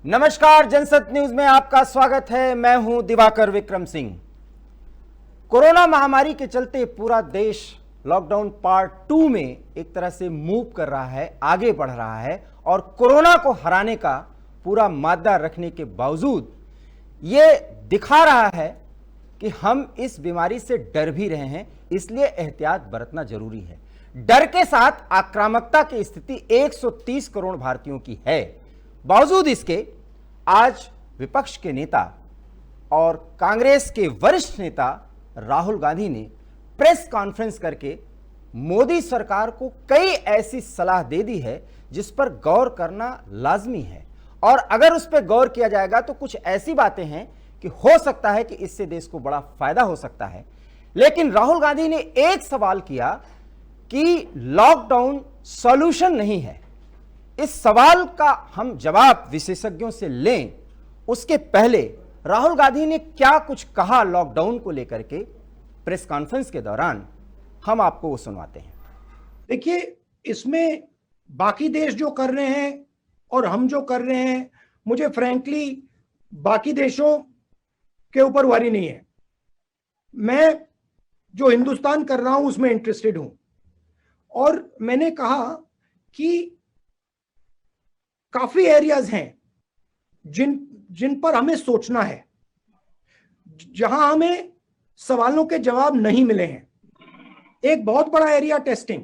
नमस्कार, जनसत न्यूज में आपका स्वागत है। मैं हूं दिवाकर विक्रम सिंह। कोरोना महामारी के चलते पूरा देश लॉकडाउन पार्ट 2 में एक तरह से मूव कर रहा है, आगे बढ़ रहा है और कोरोना को हराने का पूरा मादा रखने के बावजूद ये दिखा रहा है कि हम इस बीमारी से डर भी रहे हैं, इसलिए एहतियात बरतना जरूरी है। डर के साथ आक्रामकता की स्थिति 130 करोड़ भारतीयों की है। बावजूद इसके आज विपक्ष के नेता और कांग्रेस के वरिष्ठ नेता राहुल गांधी ने प्रेस कॉन्फ्रेंस करके मोदी सरकार को कई ऐसी सलाह दे दी है जिस पर गौर करना लाजमी है, और अगर उस पर गौर किया जाएगा तो कुछ ऐसी बातें हैं कि हो सकता है कि इससे देश को बड़ा फायदा हो सकता है। लेकिन राहुल गांधी ने एक सवाल किया कि लॉकडाउन सॉल्यूशन नहीं है। इस सवाल का हम जवाब विशेषज्ञों से लें, उसके पहले राहुल गांधी ने क्या कुछ कहा लॉकडाउन को लेकर के प्रेस कॉन्फ्रेंस के दौरान, हम आपको वो सुनवाते हैं। देखिए, इसमें बाकी देश जो कर रहे हैं और हम जो कर रहे हैं, मुझे फ्रैंकली बाकी देशों के ऊपर वारी नहीं है। मैं जो हिंदुस्तान कर रहा हूं उसमें इंटरेस्टेड हूं, और मैंने कहा कि काफी एरियाज हैं जिन पर हमें सोचना है, जहां हमें सवालों के जवाब नहीं मिले हैं। एक बहुत बड़ा एरिया टेस्टिंग,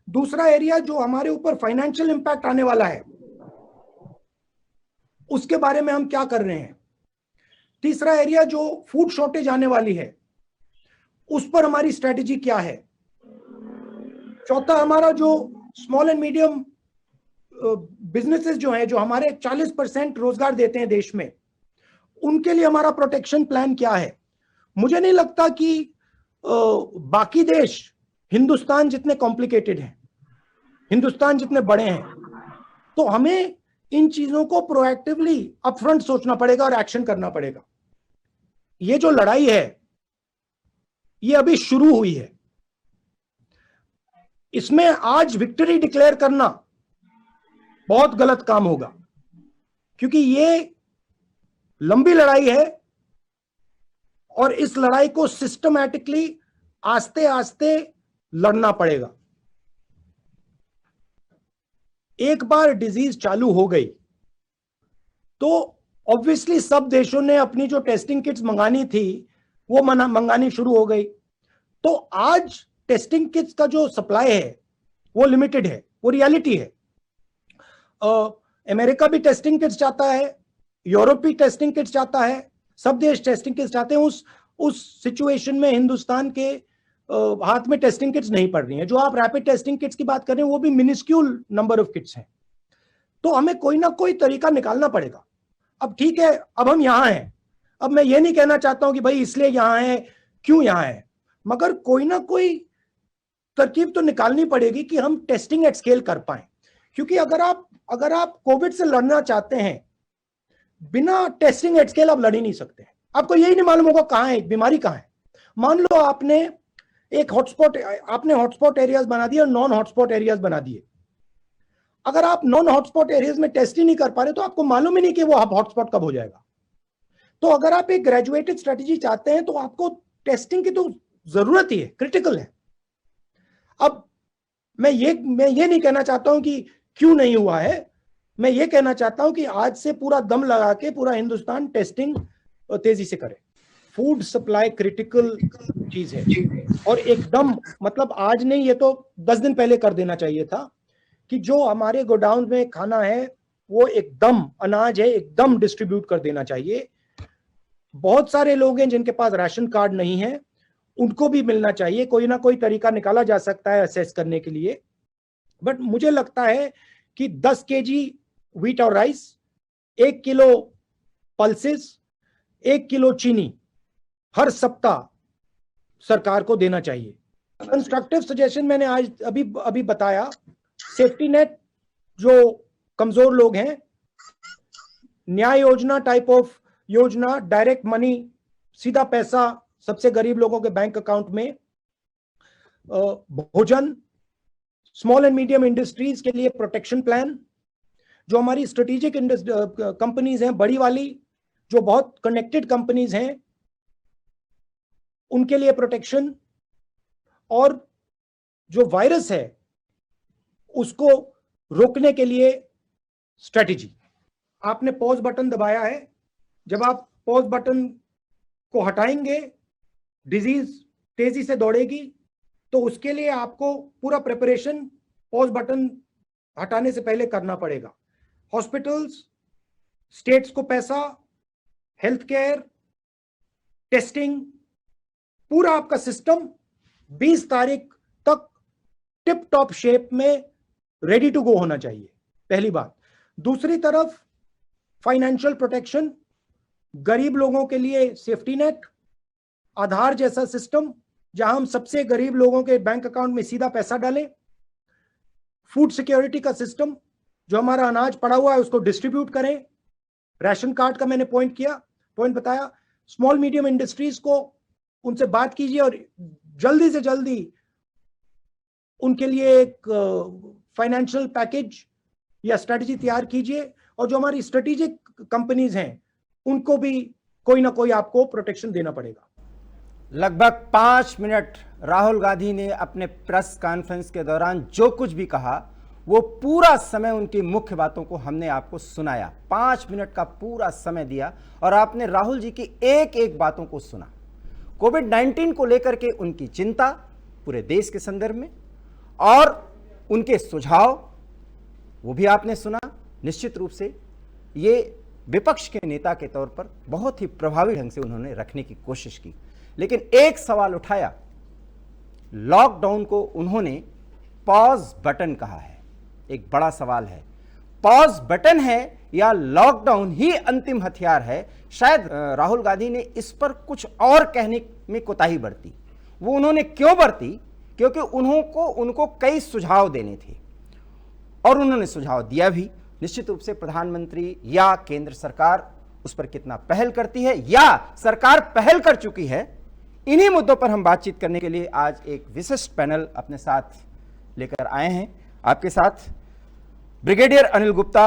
दूसरा एरिया जो हमारे ऊपर फाइनेंशियल इंपैक्ट आने वाला है उसके बारे में हम क्या कर रहे हैं, तीसरा एरिया जो फूड शॉर्टेज आने वाली है उस पर हमारी स्ट्रेटेजी क्या है, चौथा हमारा जो स्मॉल एंड मीडियम बिजनेसेस जो हैं, जो हमारे 40% रोजगार देते हैं देश में, उनके लिए हमारा प्रोटेक्शन प्लान क्या है। मुझे नहीं लगता कि बाकी देश हिंदुस्तान जितने कॉम्प्लिकेटेड हैं, हिंदुस्तान जितने बड़े हैं, तो हमें इन चीजों को प्रोएक्टिवली अपफ्रंट सोचना पड़ेगा और एक्शन करना पड़ेगा। ये जो लड़ाई है ये अभी शुरू हुई है, इसमें आज विक्ट्री डिक्लेयर करना बहुत गलत काम होगा, क्योंकि ये लंबी लड़ाई है और इस लड़ाई को सिस्टमैटिकली आस्ते आस्ते लड़ना पड़ेगा। एक बार डिजीज चालू हो गई तो ऑब्वियसली सब देशों ने अपनी जो टेस्टिंग किट्स मंगानी थी वो मंगानी शुरू हो गई। तो आज टेस्टिंग किट्स का जो सप्लाई है वो लिमिटेड है, वो रियलिटी है। अमेरिका भी टेस्टिंग किट्स चाहता है, यूरोप भी टेस्टिंग किट्स चाहता है, सब देश टेस्टिंग किट्स चाहते हैं। उस सिचुएशन में हिंदुस्तान के हाथ में टेस्टिंग किट्स नहीं पड़ रही हैं। जो आप रैपिड टेस्टिंग किट्स की बात कर रहे हैं वो भी मिनिस्क्यूल नंबर ऑफ किट्स हैं। तो हमें कोई ना कोई तरीका निकालना पड़ेगा। अब ठीक है, अब हम यहां हैं, अब मैं ये नहीं कहना चाहता हूं कि भाई इसलिए यहां है, क्यों यहां है, मगर कोई ना कोई तरकीब तो निकालनी पड़ेगी कि हम टेस्टिंग एट स्केल कर पाए। क्योंकि अगर आप कोविड से लड़ना चाहते हैं, बिना टेस्टिंग एट स्केल आप लड़ ही नहीं सकते। आपको यही नहीं मालूम होगा कहां है बीमारी, कहां है। मान लो आपने हॉटस्पॉट एरियाज बना दिए और नॉन हॉटस्पॉट एरियाज बना दिए। अगर आप नॉन हॉटस्पॉट एरियाज में टेस्ट ही नहीं कर पा रहे तो आपको मालूम ही नहीं कि वो हॉटस्पॉट कब हो जाएगा। तो अगर आप एक ग्रेजुएटेड स्ट्रेटेजी चाहते हैं तो आपको टेस्टिंग की तो जरूरत ही है, क्रिटिकल है। अब मैं ये नहीं कहना चाहता हूं कि क्यों नहीं हुआ है, मैं ये कहना चाहता हूं कि आज से पूरा दम लगा के पूरा हिंदुस्तान टेस्टिंग तेजी से करे। फूड सप्लाई क्रिटिकल चीज है, और एकदम मतलब आज नहीं, ये तो 10 दिन पहले कर देना चाहिए था कि जो हमारे गोडाउन में खाना है वो एकदम, अनाज है एकदम डिस्ट्रीब्यूट कर देना चाहिए। बहुत सारे लोग हैं जिनके पास राशन कार्ड नहीं है, उनको भी मिलना चाहिए। कोई ना कोई तरीका निकाला जा सकता है असेस करने के लिए। बट मुझे लगता है कि 10 केजी व्हीट और राइस, 1 किलो पल्सेस, 1 किलो चीनी हर सप्ताह सरकार को देना चाहिए। कंस्ट्रक्टिव सजेशन मैंने आज अभी बताया। सेफ्टी नेट जो कमजोर लोग हैं, न्याय योजना टाइप ऑफ योजना, डायरेक्ट मनी, सीधा पैसा सबसे गरीब लोगों के बैंक अकाउंट में, भोजन, स्मॉल एंड मीडियम इंडस्ट्रीज के लिए प्रोटेक्शन प्लान, जो हमारी स्ट्रेटेजिक कंपनीज हैं, बड़ी वाली, जो बहुत कनेक्टेड कंपनीज हैं, उनके लिए प्रोटेक्शन, और जो वायरस है उसको रोकने के लिए स्ट्रेटेजी। आपने पॉज बटन दबाया है, जब आप पॉज बटन को हटाएंगे डिजीज तेजी से दौड़ेगी, तो उसके लिए आपको पूरा प्रिपरेशन पॉज बटन हटाने से पहले करना पड़ेगा। हॉस्पिटल्स, स्टेट्स को पैसा, हेल्थ केयर, टेस्टिंग, पूरा आपका सिस्टम 20 तारीख तक टिप टॉप शेप में रेडी टू गो होना चाहिए, पहली बात। दूसरी तरफ फाइनेंशियल प्रोटेक्शन, गरीब लोगों के लिए सेफ्टी नेट, आधार जैसा सिस्टम जहां हम सबसे गरीब लोगों के बैंक अकाउंट में सीधा पैसा डालें, फूड सिक्योरिटी का सिस्टम, जो हमारा अनाज पड़ा हुआ है उसको डिस्ट्रीब्यूट करें, राशन कार्ड का मैंने पॉइंट बताया। स्मॉल मीडियम इंडस्ट्रीज को उनसे बात कीजिए और जल्दी से जल्दी उनके लिए एक फाइनेंशियल पैकेज या स्ट्रेटजी तैयार कीजिए, और जो हमारी स्ट्रेटेजिक कंपनीज हैं उनको भी कोई ना कोई आपको प्रोटेक्शन देना पड़ेगा। लगभग 5 मिनट राहुल गांधी ने अपने प्रेस कॉन्फ्रेंस के दौरान जो कुछ भी कहा, वो पूरा समय उनकी मुख्य बातों को हमने आपको सुनाया। 5 मिनट का पूरा समय दिया और आपने राहुल जी की एक एक बातों को सुना। कोविड-19 को लेकर के उनकी चिंता पूरे देश के संदर्भ में और उनके सुझाव, वो भी आपने सुना। निश्चित रूप से ये विपक्ष के नेता के तौर पर बहुत ही प्रभावी ढंग से उन्होंने रखने की कोशिश की, लेकिन एक सवाल उठाया। लॉकडाउन को उन्होंने पॉज बटन कहा है। एक बड़ा सवाल है, पॉज बटन है या लॉकडाउन ही अंतिम हथियार है? शायद राहुल गांधी ने इस पर कुछ और कहने में कोताही बरती। वो उन्होंने क्यों बरती? क्योंकि उनको कई सुझाव देने थे और उन्होंने सुझाव दिया भी। निश्चित रूप से प्रधानमंत्री या केंद्र सरकार उस पर कितना पहल करती है या सरकार पहल कर चुकी है, इन्हीं मुद्दों पर हम बातचीत करने के लिए आज एक विशिष्ट पैनल अपने साथ लेकर आए हैं। आपके साथ ब्रिगेडियर अनिल गुप्ता,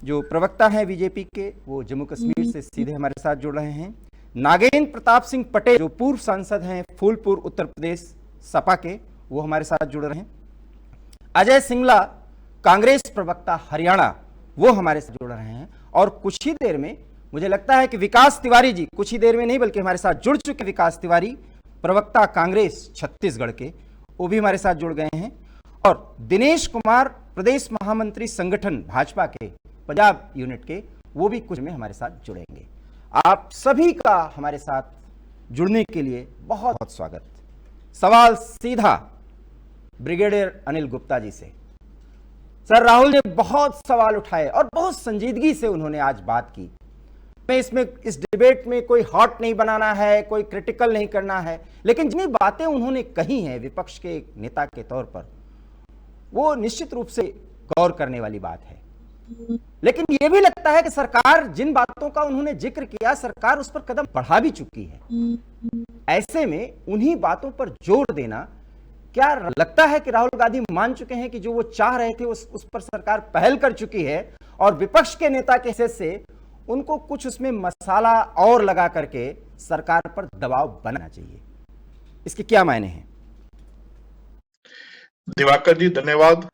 जो प्रवक्ता हैं बीजेपी के, वो जम्मू कश्मीर से सीधे हमारे साथ जुड़ रहे हैं। नागेंद्र प्रताप सिंह पटेल, जो पूर्व सांसद हैं फूलपुर उत्तर प्रदेश सपा के, वो हमारे साथ जुड़ रहे हैं। अजय सिंगला, कांग्रेस प्रवक्ता हरियाणा, वो हमारे साथ जुड़ रहे हैं। और कुछ ही देर में मुझे लगता है कि विकास तिवारी जी, कुछ ही देर में नहीं बल्कि हमारे साथ जुड़ चुके विकास तिवारी, प्रवक्ता कांग्रेस छत्तीसगढ़ के, वो भी हमारे साथ जुड़ गए हैं। और दिनेश कुमार, प्रदेश महामंत्री संगठन भाजपा के पंजाब यूनिट के, वो भी कुछ में हमारे साथ जुड़ेंगे। आप सभी का हमारे साथ जुड़ने के लिए बहुत बहुत स्वागत। सवाल सीधा ब्रिगेडियर अनिल गुप्ता जी से। सर, राहुल ने बहुत सवाल उठाए और बहुत संजीदगी से उन्होंने आज बात की। इस डिबेट में कोई हॉट नहीं बनाना है, कोई क्रिटिकल नहीं करना है, लेकिन जितनी बातें उन्होंने कही हैं विपक्ष के एक नेता के तौर पर, वो निश्चित रूप से गौर करने वाली बात है। लेकिन यह भी लगता है कि सरकार, जिन बातों का उन्होंने जिक्र किया, सरकार उस पर कदम बढ़ा भी चुकी है। ऐसे में उन्हीं बातों पर जोर देना, क्या लगता है कि राहुल गांधी मान चुके हैं कि जो वो चाह रहे थे उस पर सरकार पहल कर चुकी है और विपक्ष के नेता के हैसियत से उनको कुछ उसमें मसाला और लगा करके सरकार पर दबाव बनाना चाहिए? इसके क्या मायने हैं? दिवाकर जी, धन्यवाद।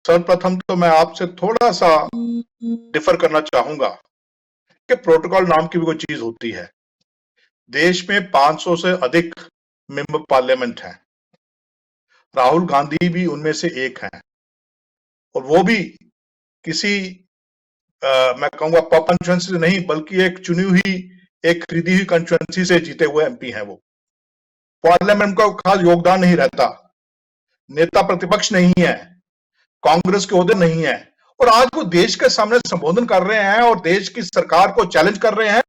सर्वप्रथम तो मैं आपसे थोड़ा सा डिफर करना चाहूंगा कि प्रोटोकॉल नाम की भी कोई चीज होती है। देश में 500 से अधिक मेंबर पार्लियामेंट हैं, राहुल गांधी भी उनमें से एक हैं, और वो भी किसी मैं कहूंगा पॉप कंस्टिट्यूएंसी से नहीं, बल्कि एक चुनी हुई, एक खरीदी हुई कंस्टिट्यूएंसी से जीते हुए एमपी हैं। वो पार्लियामेंट का खास योगदान नहीं रहता, नेता प्रतिपक्ष नहीं है, कांग्रेस के ओहदे नहीं है, और आज वो देश के सामने संबोधन कर रहे हैं और देश की सरकार को चैलेंज कर रहे हैं।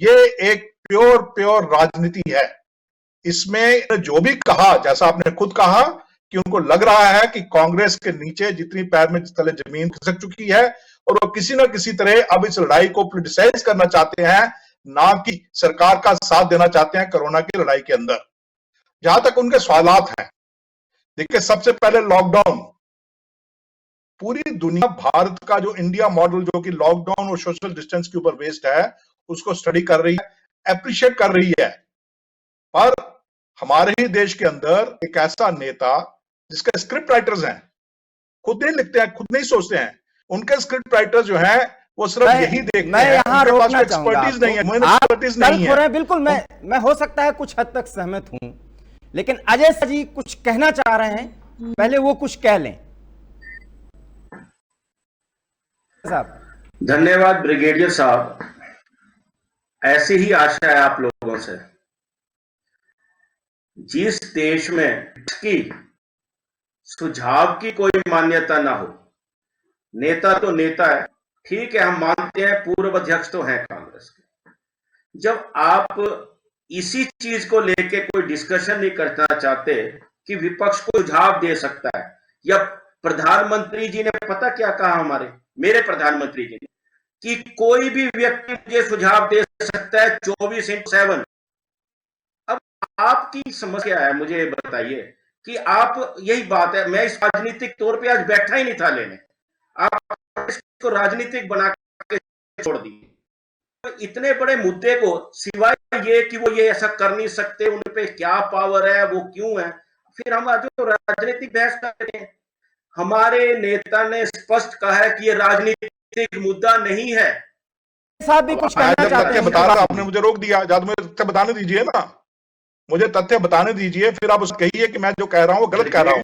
ये एक प्योर राजनीति है। इसमें जो भी कहा, जैसा आपने खुद कहा कि उनको लग रहा है कि कांग्रेस के नीचे जितनी पैर में तले जमीन खिसक चुकी है और वो किसी ना किसी तरह अब इस लड़ाई को पोलिटिसाइज करना चाहते हैं, ना कि सरकार का साथ देना चाहते हैं कोरोना की लड़ाई के अंदर। जहां तक उनके सवालात हैं, देखिए, सबसे पहले लॉकडाउन, पूरी दुनिया भारत का जो इंडिया मॉडल जो कि लॉकडाउन और सोशल डिस्टेंस के ऊपर बेस्ड है उसको स्टडी कर रही है, अप्रिशिएट कर रही है। पर हमारे ही देश के अंदर एक ऐसा नेता जिसके स्क्रिप्ट राइटर्स हैं, खुद नहीं लिखते हैं, खुद नहीं सोचते हैं, उनके स्क्रिप्ट राइटर जो हैं वो सिर्फ यही देखते हैं। मैं यहाँ रोकना चाहूंगा एक्सपर्टीज नहीं है, एक्सपर्टीज नहीं है। बिल्कुल मैं हो सकता है कुछ हद तक सहमत हूं, लेकिन अजय जी कुछ कहना चाह रहे हैं, पहले वो कुछ कह लें साहब। धन्यवाद ब्रिगेडियर साहब, ऐसी ही आशा है आप लोगों से। जिस देश में की सुझाव की कोई मान्यता ना हो, नेता तो नेता है, ठीक है, हम मानते हैं पूर्व अध्यक्ष तो हैं कांग्रेस के। जब आप इसी चीज को लेके कोई डिस्कशन नहीं करना चाहते कि विपक्ष को सुझाव दे सकता है, या प्रधानमंत्री जी ने पता क्या कहा, मेरे प्रधानमंत्री जी ने, कि कोई भी व्यक्ति मुझे सुझाव दे सकता है 24/7। अब आपकी समस्या है, मुझे बताइए कि आप, यही बात है, मैं इस राजनीतिक तौर पे आज बैठा ही नहीं था लेने, आप इसको राजनीतिक बना के छोड़ दिए। तो इतने बड़े मुद्दे को, सिवाय ये कि वो ये ऐसा कर नहीं सकते, उन पे क्या पावर है, वो क्यों है, फिर हम आज जो राजनीतिक बहस कर रहे हैं। हमारे नेता ने स्पष्ट कहा है कि ये राजनीतिक मुद्दा नहीं है। साहब भी कुछ कहना चाहते हैं। बता रहा, आपने मुझे रोक दिया, मुझे तथ्य बताने दीजिए ना, मुझे तथ्य बताने दीजिए, फिर आप उसको कहिए कि मैं जो कह रहा हूँ वो गलत कह रहा हूँ।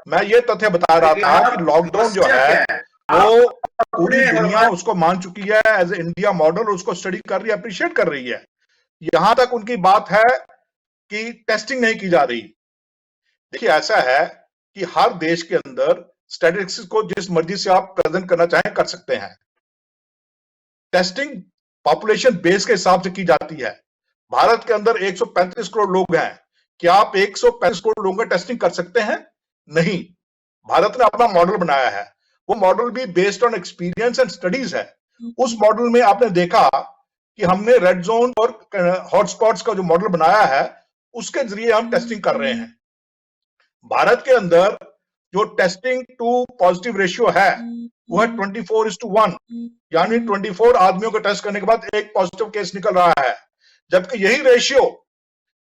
मैं ये तथ्य बता रहा था कि लॉकडाउन जो है वो पूरी दुनिया उसको मान चुकी है एज ए इंडिया मॉडल, उसको स्टडी कर रही है, अप्रिशिएट कर रही है। यहां तक उनकी बात है कि टेस्टिंग नहीं की जा रही। देखिए, ऐसा है कि हर देश के अंदर स्टैटिस्टिक्स को जिस मर्जी से आप प्रेजेंट करना चाहें कर सकते हैं। टेस्टिंग पॉपुलेशन बेस के हिसाब से की जाती है। भारत के अंदर 135 करोड़ लोग हैं, क्या आप 135 करोड़ लोगों का टेस्टिंग कर सकते हैं? नहीं। भारत ने अपना मॉडल बनाया है, वो मॉडल भी based on experience and studies है। उस मॉडल में आपने देखा कि हमने रेड जोन और हॉटस्पॉट्स का जो मॉडल बनाया है उसके जरिए हम टेस्टिंग कर रहे हैं। भारत के अंदर जो टेस्टिंग टू पॉजिटिव रेशियो है वो है 24:1, यानी 24 आदमियों को टेस्ट करने के बाद एक पॉजिटिव केस निकल रहा है, जबकि यही रेशियो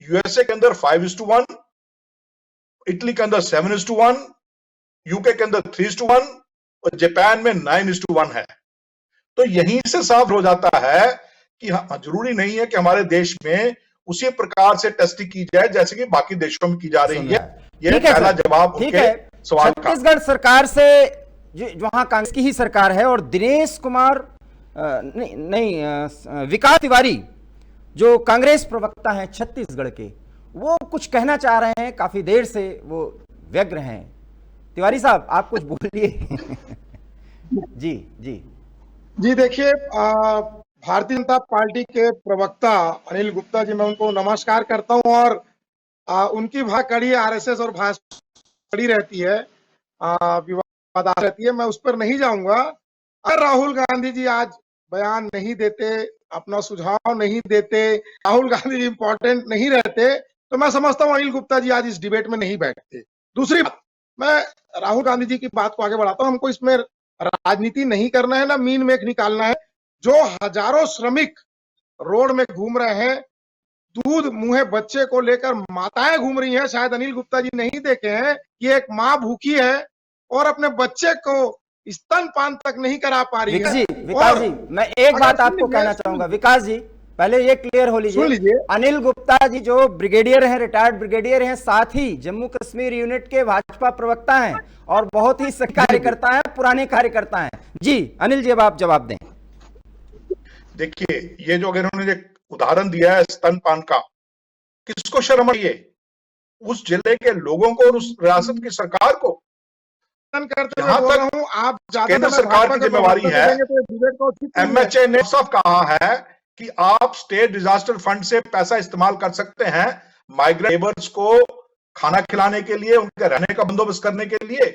यूएसए के अंदर 5:1, इटली के अंदर 7:1, यूके के अंदर 3:1 और जापान में 9:1 है। तो यहीं से साफ हो जाता है कि जरूरी नहीं है कि हमारे देश में उसी प्रकार से टेस्टिंग की जाए जैसे कि बाकी देशों में की जा रही है। यह पहला जवाब उनके सवाल का। छत्तीसगढ़ सरकार से, वहां कांग्रेस की ही सरकार है, और दिनेश कुमार विकास तिवारी जो कांग्रेस प्रवक्ता हैं छत्तीसगढ़ के, वो कुछ कहना चाह रहे हैं, काफी देर से वो व्यग्र हैं। तिवारी साहब, आप कुछ बोलिए। जी देखिए, भारतीय जनता पार्टी के प्रवक्ता अनिल गुप्ता जी, मैं उनको नमस्कार करता हूं, और उनकी कड़ी आरएसएस और भाजपा कड़ी रहती है, विवाद रहती है, मैं उस पर नहीं जाऊंगा। अगर राहुल गांधी जी आज बयान नहीं देते, अपना सुझाव नहीं देते, राहुल गांधी जी इंपॉर्टेंट नहीं रहते, तो मैं समझता हूं अनिल गुप्ता जी आज इस डिबेट में नहीं बैठते। दूसरी बात, मैं राहुल गांधी जी की बात को आगे बढ़ाता हूं। हमको इसमें राजनीति नहीं करना है, ना मीन मेख निकालना है। जो हजारों श्रमिक रोड में घूम रहे हैं, दूध मुंहे बच्चे को लेकर माताएं घूम रही हैं, शायद अनिल गुप्ता जी नहीं देखे हैं कि एक माँ भूखी है और अपने बच्चे को स्तनपान तक नहीं करा पा रही है। विकास जी, मैं एक बात आपको कहना चाहूंगा। विकास जी, पहले ये क्लियर हो लीजिए, अनिल गुप्ता जी जो ब्रिगेडियर हैं, रिटायर्ड ब्रिगेडियर हैं, साथ ही जम्मू कश्मीर यूनिट के भाजपा प्रवक्ता हैं और बहुत ही सक्रिय कार्यकर्ता हैं, पुराने कार्यकर्ता हैं। जी अनिल जी, अब आप जवाब दें। देखिए, ये जो अगर उन्होंने उदाहरण दिया है स्तनपान का, किसको शर्म आई है? उस जिले के लोगों को और उस रियासत की सरकार को। जहां तक आप केंद्र सरकार की जिम्मेवारी है, एमएचए ने साफ कहा है कि आप स्टेट डिजास्टर फंड से पैसा इस्तेमाल कर सकते हैं माइग्रेंट लेबर्स को खाना खिलाने के लिए, उनके रहने का बंदोबस्त करने के लिए।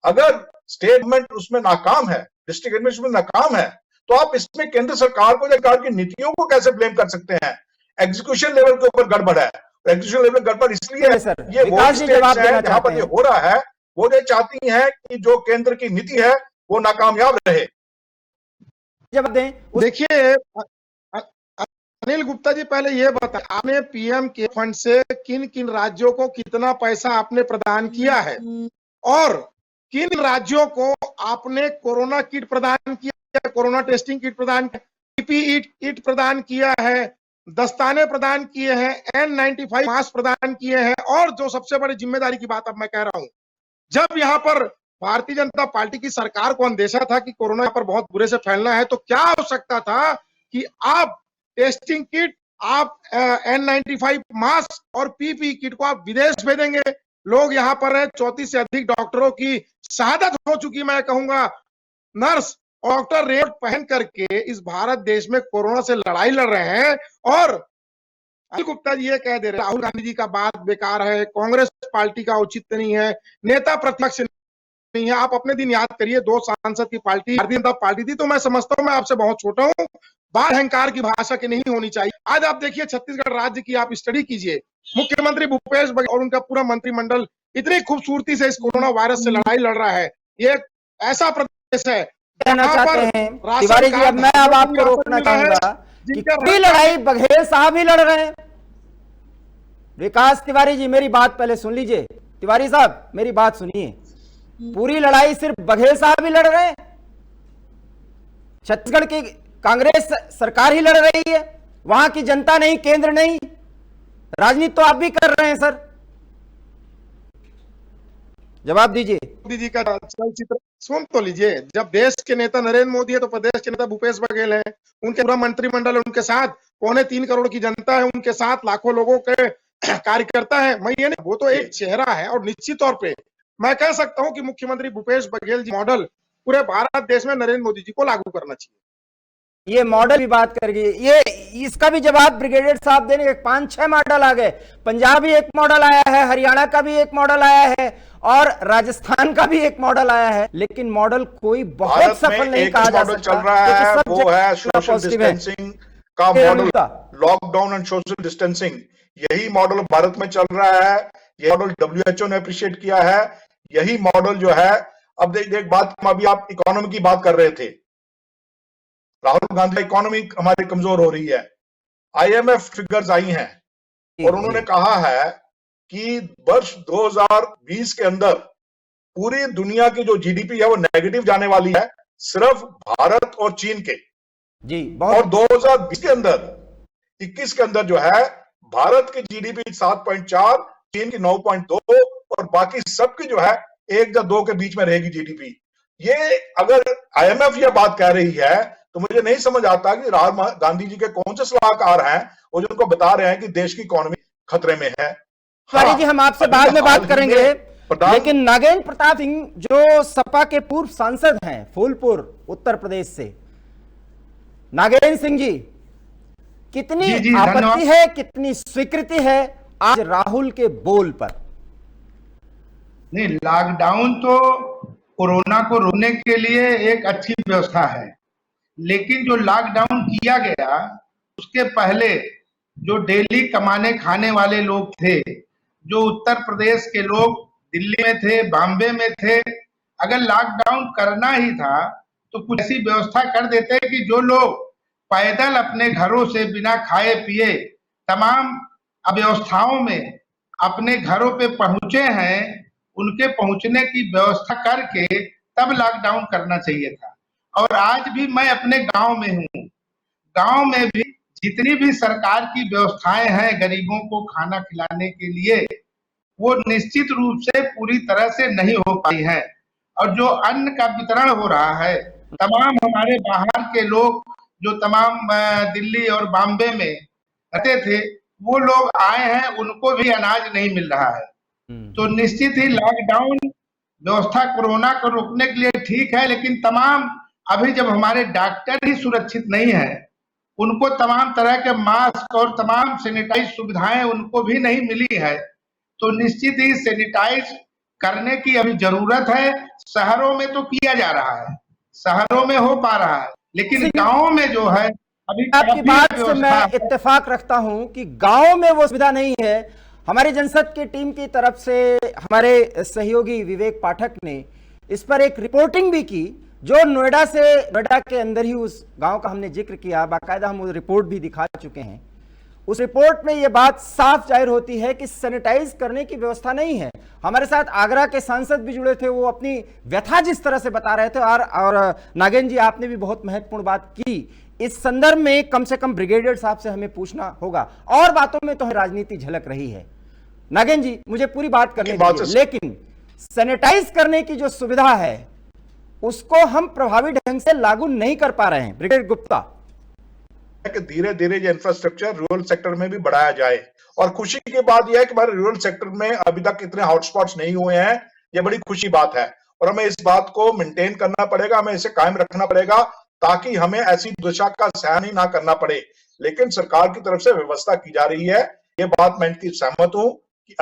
अगर स्टेट गवर्नमेंट उसमें नाकाम है, डिस्ट्रिक्ट एडमिनिस्ट्रेशन में नाकाम है, तो आप इसमें केंद्र सरकार को, सरकार की नीतियों को कैसे ब्लेम कर सकते हैं? एग्जीक्यूशन लेवल के ऊपर गड़बड़ है। एग्जीक्यूशन लेवल गड़बड़ इसलिए है, ये वो स्टेट्स हैं जहां पर ये हो रहा है वो ये चाहती हैं कि जो केंद्र की नीति है वो नाकामयाब रहे। जवाब दें देखिए अनिल गुप्ता जी, पहले ये बताएं, आपने पीएम के फंड से किन किन राज्यों को कितना पैसा आपने प्रदान किया है और किन राज्यों को आपने कोरोना किट प्रदान किया, कोरोना टेस्टिंग किट प्रदान किया, पीपीई किट प्रदान किया है, दस्ताने प्रदान किए हैं, N95 मास्क प्रदान किए हैं। और जो सबसे बड़ी जिम्मेदारी की बात अब मैं कह रहा हूं, जब यहाँ पर भारतीय जनता पार्टी की सरकार को अंदेशा था कि कोरोना पर बहुत बुरे से फैलना है, तो क्या हो सकता था कि आप टेस्टिंग किट, आप N95 मास्क और पीपीई किट को आप विदेश भेजेंगे। लोग यहाँ पर है, 34 से अधिक डॉक्टरों की शहादत हो चुकी, मैं कहूंगा नर्स और डॉक्टर रेड पहन करके इस भारत देश में कोरोना से लड़ाई लड़ रहे हैं। और अनिल गुप्ता जी ये कह दे रहे हैं राहुल गांधी जी का बात बेकार है, कांग्रेस पार्टी का औचित्य नहीं है, नेता प्रतिपक्ष नहीं है। आप अपने दिन याद करिए, 2 सांसद की पार्टी भारतीय जनता पार्टी थी। तो मैं समझता हूं, मैं आपसे बहुत छोटा हूं, बात अहंकार की भाषा की नहीं होनी चाहिए। आज आप देखिए छत्तीसगढ़ राज्य की आप स्टडी कीजिए, मुख्यमंत्री भूपेश बघेल और उनका पूरा मंत्रिमंडल इतनी खूबसूरती से इस कोरोना वायरस से लड़ाई लड़ रहा है। ये एक ऐसा प्रदेश है कहना चाहते हैं तिवारी जी, अब मैं आपको रोकना चाहूंगा कि पूरी लड़ाई बघेल साहब ही लड़ रहे हैं। विकास तिवारी जी, मेरी बात पहले सुन लीजिए। तिवारी साहब मेरी बात सुनिए, पूरी लड़ाई सिर्फ बघेल साहब ही लड़ रहे हैं? छत्तीसगढ़ की कांग्रेस सरकार ही लड़ रही है, वहां की जनता नहीं, केंद्र नहीं? राजनीति तो आप भी कर रहे हैं सर, जवाब दीजिए। मोदी जी का चलचित्र सुन तो लीजिए। जब देश के नेता नरेंद्र मोदी है तो प्रदेश के नेता भूपेश बघेल है, उनके पूरा मंत्रिमंडल है, उनके साथ 2.25 करोड़ की जनता है, उनके साथ लाखों लोगों के कार्यकर्ता है। मैं ये नहीं, वो तो एक चेहरा है। और निश्चित तौर पे मैं कह सकता हूं कि मुख्यमंत्री भूपेश बघेल जी मॉडल पूरे भारत देश में नरेंद्र मोदी जी को लागू करना चाहिए। ये मॉडल की बात कर गई, ये इसका भी जवाब ब्रिगेडियर साहब देने। 5-6 मॉडल आ गए, पंजाब भी एक मॉडल आया है, हरियाणा का भी एक मॉडल आया है और राजस्थान का भी एक मॉडल आया है, लेकिन मॉडल कोई बहुत सफल नहीं कहा जा सकता। चल रहा है वो है सोशल डिस्टेंसिंग का model, lockdown and social distancing. यही मॉडल भारत में चल रहा है, ये मॉडल WHO ने अप्रिशिएट किया है। यही मॉडल जो है, अब देख बात, अभी आप इकोनॉमी की बात कर रहे थे, राहुल गांधी, इकोनॉमी हमारी कमजोर हो रही है। IMF फिगर्स आई हैं और उन्होंने कहा है कि वर्ष 2020 के अंदर पूरी दुनिया की जो GDP है वो नेगेटिव जाने वाली है, सिर्फ भारत और चीन के जी। और 2020 के अंदर 21 के अंदर जो है भारत की GDP 7.4, चीन की 9.2 और बाकी सबकी जो है 1 या 2 के बीच में रहेगी GDP। ये अगर IMF ये बात कह रही है तो मुझे नहीं समझ आता कि राहुल गांधी जी के कौन से सलाहकार हैं वो जिनको बता रहे हैं कि देश की इकोनॉमी खतरे में है। हाँ, जी हम आपसे बाद में बात करेंगे, लेकिन नागेंद्र प्रताप सिंह जो सपा के पूर्व सांसद हैं फूलपुर उत्तर प्रदेश से, नागेंद्र सिंह जी, कितनी आपत्ति है, कितनी स्वीकृति है आज राहुल के बोल पर? नहीं, लॉकडाउन तो कोरोना को रोकने के लिए एक अच्छी व्यवस्था है, लेकिन जो लॉकडाउन किया गया उसके पहले जो डेली कमाने खाने वाले लोग थे, जो उत्तर प्रदेश के लोग दिल्ली में थे, बॉम्बे में थे, अगर लॉकडाउन करना ही था तो कुछ ऐसी व्यवस्था कर देते कि जो लोग पैदल अपने घरों से बिना खाए पिए तमाम अव्यवस्थाओं में अपने घरों पे पहुंचे हैं, उनके पहुंचने की व्यवस्था करके तब लॉकडाउन करना चाहिए था। और आज भी मैं अपने गांव में हूँ, गांव में भी जितनी भी सरकार की व्यवस्थाएं हैं गरीबों को खाना खिलाने के लिए, वो निश्चित रूप से पूरी तरह से नहीं हो पाई है। और जो अन्न का वितरण हो रहा है, तमाम हमारे बाहर के लोग जो तमाम दिल्ली और बॉम्बे में रहते थे, वो लोग आए हैं, उनको भी अनाज नहीं मिल रहा है। तो निश्चित ही लॉकडाउन व्यवस्था कोरोना को रोकने के लिए ठीक है, लेकिन तमाम अभी जब हमारे डॉक्टर ही सुरक्षित नहीं है, उनको तमाम तरह के मास्क और तमाम सैनिटाइज सुविधाएं उनको भी नहीं मिली है, तो निश्चित ही सैनिटाइज करने की अभी जरूरत है। शहरों में तो किया जा रहा है, शहरों में हो पा रहा है, लेकिन गांवों में जो है अभी आपकी बात से मैं इत्तेफाक रखता हूं कि गांव में वो सुविधा नहीं है। हमारी जनसत की टीम की तरफ से हमारे सहयोगी विवेक पाठक ने इस पर एक रिपोर्टिंग भी की, जो नोएडा के अंदर ही उस गांव का हमने जिक्र किया, बाकायदा हम वो रिपोर्ट भी दिखा चुके हैं। उस रिपोर्ट में यह बात साफ जाहिर होती है कि सैनिटाइज करने की व्यवस्था नहीं है। हमारे साथ आगरा के सांसद भी जुड़े थे, वो अपनी व्यथा जिस तरह से बता रहे थे, और नागेंद्र जी आपने भी बहुत महत्वपूर्ण बात की। इस संदर्भ में कम से कम ब्रिगेडियर साहब से हमें पूछना होगा, और बातों में तो राजनीति झलक रही है। नागेंद्र जी मुझे पूरी बात करने दीजिए, लेकिन सैनिटाइज करने की जो सुविधा है उसको हम प्रभावी ढंग से लागू नहीं कर पा रहे हैं। ब्रिगेडियर गुप्ता, कि धीरे धीरे ये इंफ्रास्ट्रक्चर रूरल सेक्टर में भी बढ़ाया जाए, और खुशी की बात यह है कि हमारे रूरल सेक्टर में अभी तक इतने हॉटस्पॉट्स नहीं हुए हैं। ये बड़ी खुशी बात है, और हमें इस बात को मेंटेन करना पड़ेगा, हमें इसे कायम रखना पड़ेगा, ताकि हमें ऐसी दशा का सहन ही ना करना पड़े। लेकिन सरकार की तरफ से व्यवस्था की जा रही है, ये बात मैं इनकी सहमत हूं कि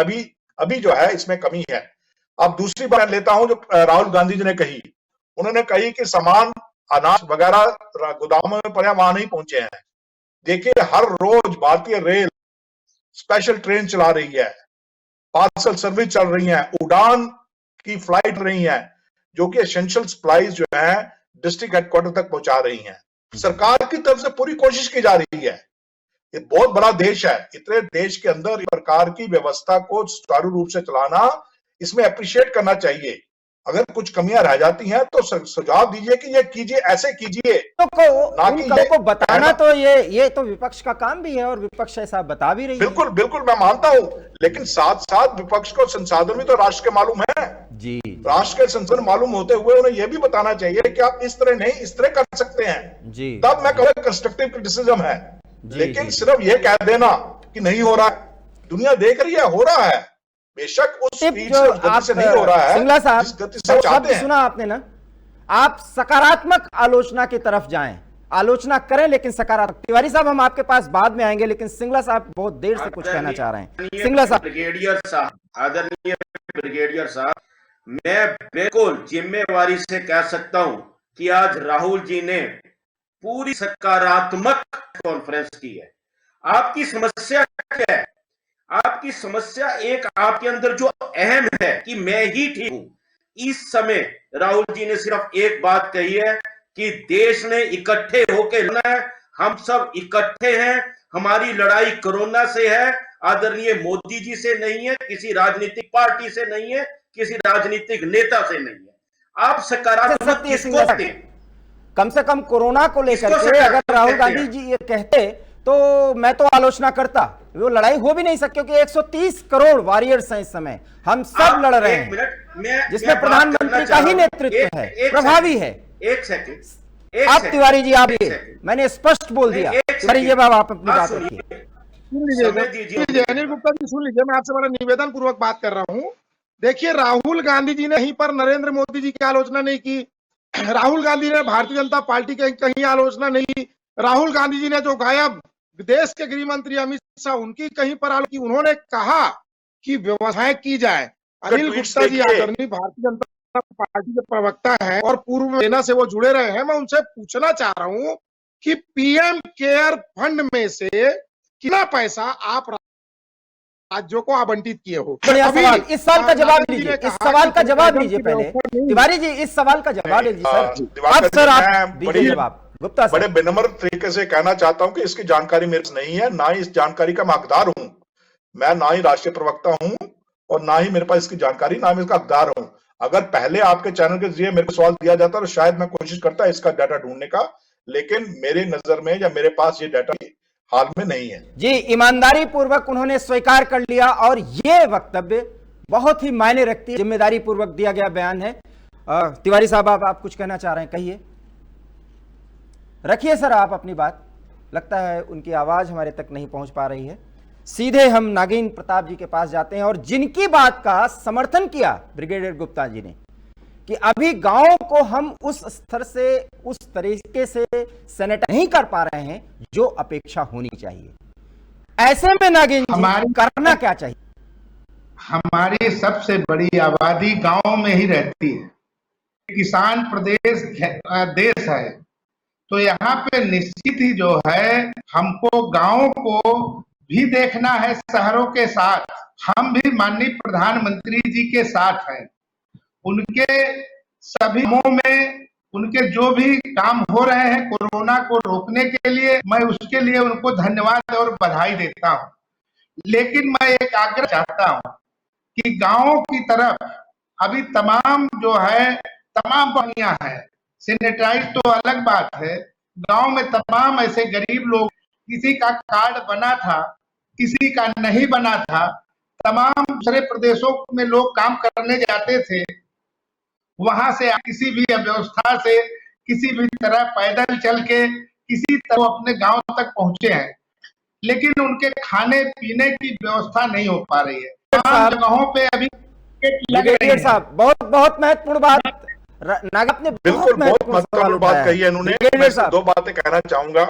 अभी जो है इसमें कमी है। अब दूसरी बात लेता हूं जो राहुल गांधी जी ने कही, उन्होंने कही कि सामान अनाज वगैरह गोदामों में पड़े वहां नहीं पहुंचे हैं। देखिए, हर रोज भारतीय रेल स्पेशल ट्रेन चला रही है, पार्सल सर्विस चल रही है, उड़ान की फ्लाइट रही है, जो कि एसेंशियल सप्लाईज जो है डिस्ट्रिक्ट हेडक्वार्टर तक पहुंचा रही हैं। सरकार की तरफ से पूरी कोशिश की जा रही है। ये बहुत बड़ा देश है, इतने देश के अंदर इस प्रकार की व्यवस्था को सुचारू रूप से चलाना, इसमें अप्रिशिएट करना चाहिए। अगर कुछ कमियां रह जाती हैं तो सुझाव दीजिए कि ये कीजिए, ऐसे कीजिए, को बताना तो ये तो विपक्ष का काम भी है, और विपक्ष ऐसा बता भी रही है। बिल्कुल बिल्कुल मैं मानता हूं, लेकिन साथ साथ विपक्ष को संसाधन भी तो राष्ट्र के मालूम है जी। राष्ट्र के संसाधन मालूम होते हुए उन्हें यह भी बताना चाहिए कि आप इस तरह नहीं, इस तरह कर सकते हैं जी। तब मैं कहूंगा कंस्ट्रक्टिव क्रिटिसिज्म है। लेकिन सिर्फ ये कह देना कि नहीं हो रहा है, दुनिया देख रही है, हो रहा है, बेशक उस स्पीड से, उस गति से नहीं हो रहा है, सिंगला साहब, जिस गति से चाहते हैं। सुना आपने ना, आप सकारात्मक आलोचना की तरफ जाएं, आलोचना करें लेकिन सकारात्मक। तिवारी साहब हम आपके पास बाद में आएंगे, लेकिन सिंगला साहब बहुत देर से कुछ कहना चाह रहे हैं। सिंगला साहब। ब्रिगेडियर साहब, आदरणीय ब्रिगेडियर साहब, मैं बिल्कुल जिम्मेवारी से कह सकता हूं कि आज राहुल जी ने पूरी सकारात्मक कॉन्फ्रेंस की है। आपकी समस्या क्या है? आपकी समस्या एक आपके अंदर जो अहम है कि मैं ही ठीक हूं। इस समय राहुल जी ने सिर्फ एक बात कही है कि देश ने इकट्ठे होकर लड़ना है, हम सब इकट्ठे हैं, हमारी लड़ाई कोरोना से है, आदरणीय मोदी जी से नहीं है, किसी राजनीतिक पार्टी से नहीं है, किसी राजनीतिक नेता से नहीं है। आप सकारात्मक किसको दें? कम से कम कोरोना को लेकर के अगर राहुल गांधी जी ये कहते तो मैं तो आलोचना करता, वो लड़ाई हो भी नहीं सकती, क्योंकि 130 करोड़ वॉरियर्स हैं इस समय, हम सब लड़ रहे हैं, जिसमें प्रधानमंत्री का ही नेतृत्व है, प्रभावी है। एक सेकंड, आप तिवारी जी, आप ये मैंने स्पष्ट बोल दिया। तिवारी जी बाबा आप अपनी बात रखिए। अनिल गुप्ता जी सुन लीजिए, मैं आपसे बड़ा निवेदन पूर्वक बात कर रहा हूँ। देखिए, राहुल गांधी जी ने कहीं पर नरेंद्र मोदी जी की आलोचना नहीं की, राहुल गांधी ने भारतीय जनता पार्टी की कहीं आलोचना नहीं की, राहुल गांधी जी ने जो गायब देश के गृह मंत्री अमित शाह उनकी कहीं पर आलोचना की। उन्होंने कहा कि व्यवस्थाएं की जाए। अनिल गुप्ता जी आदरणीय भारतीय जनता पार्टी के प्रवक्ता हैं और पूर्व सेना से वो जुड़े रहे हैं, मैं उनसे पूछना चाह रहा हूं कि पीएम केयर फंड में से कितना पैसा आप राज्यों को आवंटित किए हो? इस साल का जवाब दीजिए, इस सवाल का जवाब दीजिए पहले। तिवारी जी इस सवाल का जवाब दीजिए सर। अब सर आप दीजिए जवाब। गुप्ता सर, बड़े विनम्र तरीके से कहना चाहता हूं कि इसकी जानकारी मेरे पास नहीं है, ना ही इस जानकारी का मैं हकदार हूं। मैं ना ही राष्ट्रीय प्रवक्ता हूं और ना ही मेरे पास इसकी जानकारी, ना मैं इसका हकदार हूं। अगर पहले आपके चैनल के जरिए मेरे को सवाल दिया जाता तो शायद मैं कोशिश करता इसका डाटा ढूंढने का, लेकिन मेरे नजर में या मेरे पास ये डाटा हाल में नहीं है। जी, ईमानदारी पूर्वक उन्होंने स्वीकार कर लिया, और ये वक्तव्य बहुत ही मायने रखती है, जिम्मेदारी पूर्वक दिया गया बयान है। तिवारी साहब आप कुछ कहना चाह रहे हैं, कहिए, रखिए सर आप अपनी बात। लगता है उनकी आवाज हमारे तक नहीं पहुंच पा रही है। सीधे हम नागेंद्र प्रताप जी के पास जाते हैं, और जिनकी बात का समर्थन किया ब्रिगेडियर गुप्ता जी ने कि अभी गांव को हम उस स्तर से, उस तरीके से सैनिटाइज नहीं कर पा रहे हैं जो अपेक्षा होनी चाहिए। ऐसे में नागेंद्र जी करना क्या चाहिए? हमारी सबसे बड़ी आबादी गांव में ही रहती है, किसान प्रदेश देश है, तो यहाँ पे निश्चित ही जो है हमको गांव को भी देखना है शहरों के साथ। हम भी माननीय प्रधानमंत्री जी के साथ हैं। उनके सभी कामों में उनके जो भी काम हो रहे हैं कोरोना को रोकने के लिए, मैं उसके लिए उनको धन्यवाद और बधाई देता हूं। लेकिन मैं एक आग्रह चाहता हूं कि गांवों की तरफ अभी तमाम जो है तमाम पानियां हैं, सैनिटाइज तो अलग बात है, गांव में तमाम ऐसे गरीब लोग, किसी का कार्ड बना था, किसी का नहीं बना था, तमाम दूसरे प्रदेशों में लोग काम करने जाते थे, वहां से किसी भी व्यवस्था से किसी भी तरह पैदल चल के किसी तरह अपने गांव तक पहुंचे हैं, लेकिन उनके खाने पीने की व्यवस्था नहीं हो पा रही है। तमाम जगहों पे अभी लग रही ब्रिगेडियर है। साहब, बहुत बहुत महत्वपूर्ण बात नागा आपने बिल्कुल बहुत महत्वपूर्ण सवाल महत्वपूर्ण उठाया बात कही है इन्होंने। ब्रिगेडियर मैं साहब, दो बातें कहना चाहूंगा।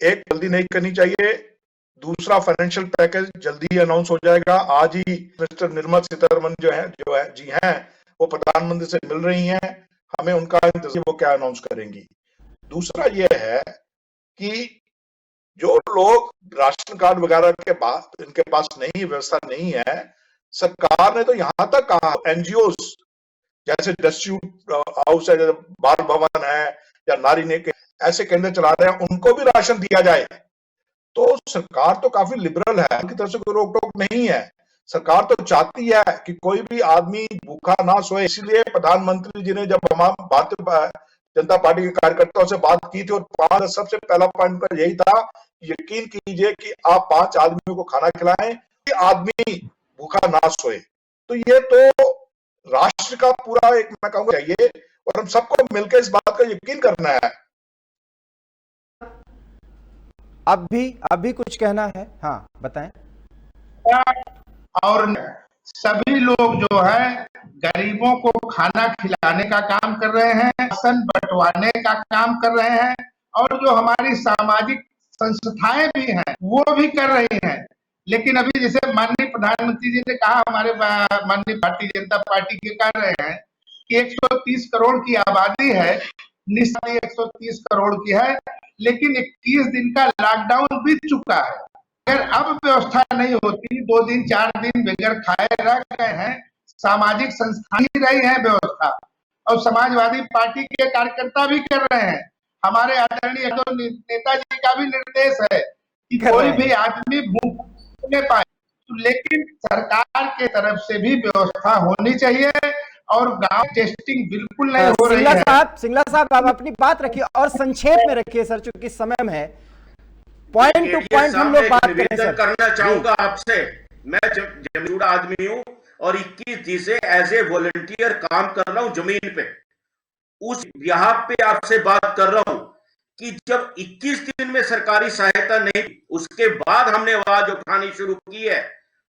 एक, जल्दी नहीं करनी चाहिए। दूसरा, फाइनेंशियल पैकेज जल्दी अनाउंस हो जाएगा। आज ही मिस्टर निर्मला सीतारमण जो है जी हैं, वो प्रधानमंत्री से मिल रही हैं। हमें उनका इंतजार, वो क्या अनाउंस करेंगी। दूसरा ये है कि जो लोग राशन कार्ड वगैरह के बाद इनके पास नहीं, व्यवस्था नहीं है, सरकार ने तो यहां तक कहा एनजीओ जैसे डिस्ट्रीब्यूट हाउस है, जैसे बाल भवन है या नारी ने के ऐसे केंद्र चला रहे हैं, उनको भी राशन दिया जाए। तो सरकार तो काफी लिबरल है, उनकी तरफ से कोई रोक टोक नहीं है। सरकार तो चाहती है कि कोई भी आदमी भूखा ना सोए। इसलिए प्रधानमंत्री जी ने जब हमारे भारतीय जनता पार्टी के कार्यकर्ताओं से बात की थी, और सबसे पहला पॉइंट पर यही था, यकीन कीजिए कि आप 5 आदमियों को खाना खिलाएं कि आदमी भूखा ना सोए। तो ये तो राष्ट्र का पूरा एक, मैं कहूंगा, चाहिए, और हम सबको मिलकर इस बात का यकीन करना है। अभी कुछ कहना है? हाँ बताएं। और सभी लोग जो है गरीबों को खाना खिलाने का काम कर रहे हैं, राशन बंटवाने का काम कर रहे हैं, और जो हमारी सामाजिक संस्थाएं भी हैं वो भी कर रही हैं। लेकिन अभी जैसे माननीय प्रधानमंत्री जी ने कहा, हमारे माननीय भारतीय जनता पार्टी के कह रहे हैं कि 130 करोड़ की आबादी है, निश्चित 130 करोड़ की है, लेकिन 21 दिन का लॉकडाउन बीत चुका है। अगर अब व्यवस्था नहीं होती, 2 दिन 4 दिन बगैर खाए रह गए हैं, सामाजिक संस्था ही रही है व्यवस्था, और समाजवादी पार्टी के कार्यकर्ता भी कर रहे हैं। हमारे आदरणीय नेताजी का भी निर्देश है कि कोई भी आदमी भूख नहीं पाए, लेकिन सरकार के तरफ से भी व्यवस्था होनी चाहिए, और गांव टेस्टिंग बिल्कुल नहीं हो रही है। सिंगला साहब आप अपनी बात रखिए और संक्षेप में रखिए सर, चूंकि समय में है, पॉइंट टू पॉइंट हम लोग बात करें सर। करना चाहूंगा आपसे, मैं जमीन आदमी हूं और 21 दिन से एज ए वॉलंटियर काम कर रहा हूं जमीन पे। उस यहाँ पे आपसे बात कर रहा हूं कि जब 21 दिन में सरकारी सहायता नहीं, उसके बाद हमने आवाज उठानी शुरू की है।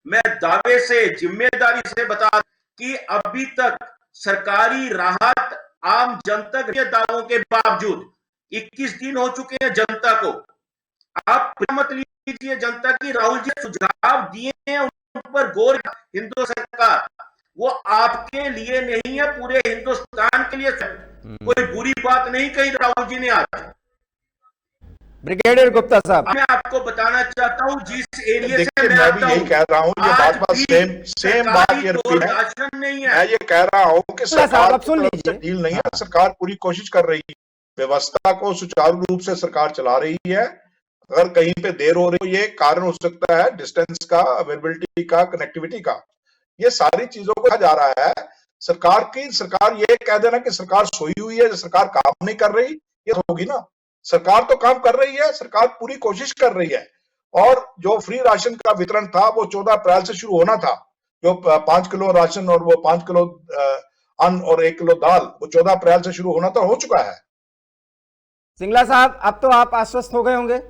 मैं दावे से, जिम्मेदारी से बता कि अभी तक सरकारी राहत आम जनता के दावों के बावजूद 21 दिन हो चुके हैं जनता को। आप मत लीजिए जनता की, राहुल जी सुझाव दिए हैं उन पर गौर, हिंदू सरकार वो आपके लिए नहीं है, पूरे हिंदुस्तान के लिए। कोई बुरी बात नहीं कही राहुल जी ने आज। ब्रिगेडियर गुप्ता साहब, मैं आपको बताना चाहता हूँ जिस एरिया से मैं भी यही कह रहा हूँ, ये बात सेम बात ये रिपीट है। नहीं है। मैं ये कह रहा हूँ कि सरकार आप सुन लीजिए, डील नहीं है। सरकार पूरी कोशिश कर रही है, व्यवस्था को सुचारू रूप से सरकार चला रही है। अगर कहीं पे देर हो रही है, ये कारण हो सकता है डिस्टेंस का, अवेलेबिलिटी का, कनेक्टिविटी का, ये सारी चीजों को कहा जा रहा है। सरकार ये कह देना कि सरकार सोई हुई है, सरकार काम नहीं कर रही, ये होगी ना। सरकार तो काम कर रही है, सरकार पूरी कोशिश कर रही है। और जो फ्री राशन का वितरण था वो 14 अप्रैल से शुरू होना था। जो 5 किलो राशन और वो 5 किलो अन्न और 1 किलो दाल, वो 14 अप्रैल से शुरू होना था, हो चुका है। सिंगला साहब अब तो आप आश्वस्त हो गए होंगे।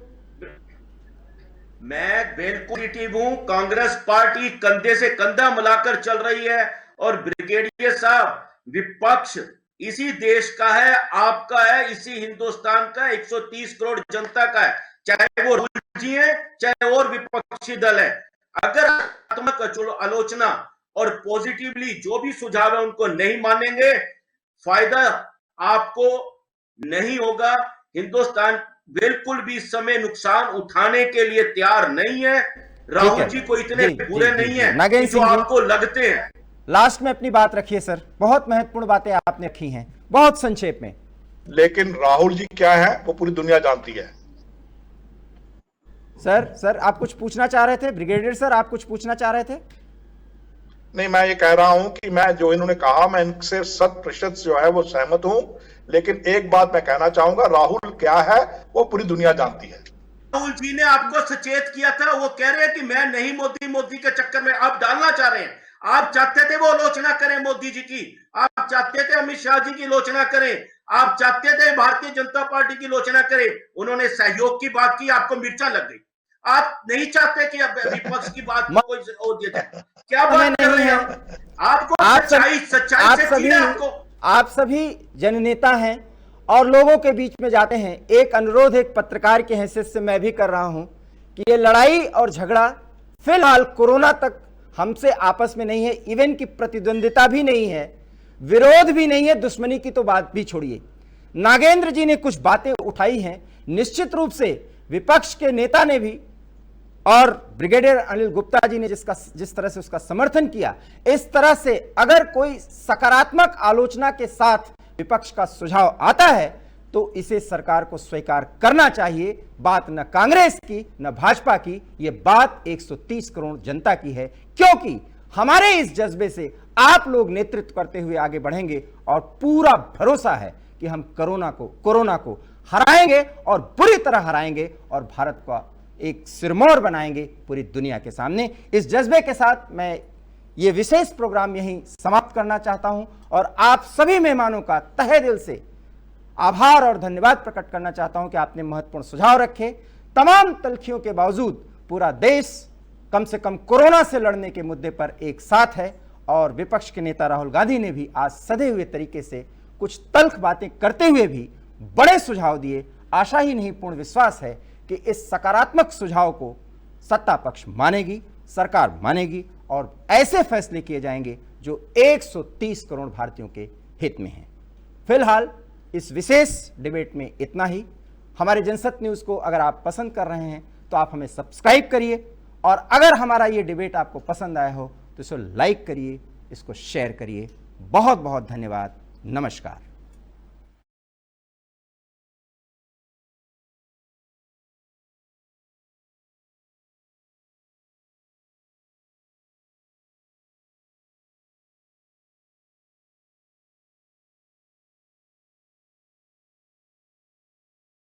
मैं बिल्कुल पॉजिटिव हूं, कांग्रेस पार्टी कंधे से कंधा मिलाकर चल रही है। और ब्रिगेडियर साहब, विपक्ष इसी देश का है, आपका है, इसी हिंदुस्तान का 130 करोड़ जनता का है, चाहे वो राहुल जी है, चाहे और विपक्षी दल है। अगर आत्मक आलोचना और पॉजिटिवली जो भी सुझाव है उनको नहीं मानेंगे, फायदा आपको नहीं होगा। हिंदुस्तान बिल्कुल भी इस समय नुकसान उठाने के लिए तैयार नहीं है। राहुल जी को इतने बुरे नहीं है नागेंद्र जो सिंह जी, आपको लगते हैं। लास्ट में अपनी बात रखिए सर, बहुत महत्वपूर्ण बातें आपने रखी हैं, बहुत संक्षेप में। लेकिन राहुल जी क्या है वो पूरी दुनिया जानती है। सर आप कुछ पूछना चाह रहे थे? ब्रिगेडियर सर, आप कुछ पूछना चाह रहे थे? नहीं, मैं ये कह रहा हूं कि मैं जो इन्होंने कहा मैं इनसे 100% जो है वो सहमत हूं, लेकिन एक बात मैं कहना चाहूंगा, राहुल क्या है वो पूरी दुनिया जानती है। राहुल जी ने आपको सचेत किया था, वो कह रहे हैं कि मैं नहीं मोदी के चक्कर में आप डालना चाह रहे हैं। आप चाहते थे वो आलोचना करें मोदी जी की, आप चाहते थे अमित शाह जी की आलोचना करें, आप चाहते थे भारतीय जनता पार्टी की आलोचना करें। उन्होंने सहयोग की बात की, आपको मिर्चा लग गई। आप नहीं चाहते कि अब विपक्ष की बात को कोई ओ दे जाए। क्या बात कर रहे हैं आपको? सच्चाई से कीड़ा आपको। आप सभी जननेता हैं और लोगों के बीच में जाते हैं। एक अनुरोध एक पत्रकार की हैसियत से मैं भी कर रहा हूं कि ये लड़ाई और झगड़ा फिलहाल कोरोना तक हमसे आपस में नहीं है, इवन की प्रतिद्वंदिता भी नहीं है, विरोध भी नहीं है, दुश्मनी की तो बात भी छोड़िए। नागेंद्र जी ने कुछ बातें उठाई हैं, निश्चित रूप से विपक्ष के नेता ने भी और ब्रिगेडियर अनिल गुप्ता जी ने जिस तरह से उसका समर्थन किया, इस तरह से अगर कोई सकारात्मक आलोचना के साथ विपक्ष का सुझाव आता है तो इसे सरकार को स्वीकार करना चाहिए। बात न कांग्रेस की न भाजपा की, यह बात 130 करोड़ जनता की है, क्योंकि हमारे इस जज्बे से आप लोग नेतृत्व करते हुए आगे बढ़ेंगे और पूरा भरोसा है कि हम कोरोना को हराएंगे और बुरी तरह हराएंगे और भारत का एक सिरमौर बनाएंगे पूरी दुनिया के सामने। इस जज्बे के साथ मैं ये विशेष प्रोग्राम यहीं समाप्त करना चाहता हूं और आप सभी मेहमानों का तहे दिल से आभार और धन्यवाद प्रकट करना चाहता हूं कि आपने महत्वपूर्ण सुझाव रखे। तमाम तल्खियों के बावजूद पूरा देश कम से कम कोरोना से लड़ने के मुद्दे पर एक साथ है और विपक्ष के नेता राहुल गांधी ने भी आज सधे हुए तरीके से कुछ तल्ख बातें करते हुए भी बड़े सुझाव दिए। आशा ही नहीं पूर्ण विश्वास है कि इस सकारात्मक सुझाव को सत्ता पक्ष मानेगी, सरकार मानेगी और ऐसे फैसले किए जाएंगे जो 130 करोड़ भारतीयों के हित में हैं। फिलहाल इस विशेष डिबेट में इतना ही। हमारे जनसत्य न्यूज़ को अगर आप पसंद कर रहे हैं तो आप हमें सब्सक्राइब करिए और अगर हमारा ये डिबेट आपको पसंद आया हो तो इसे लाइक करिए, इसको शेयर करिए। बहुत बहुत धन्यवाद। नमस्कार।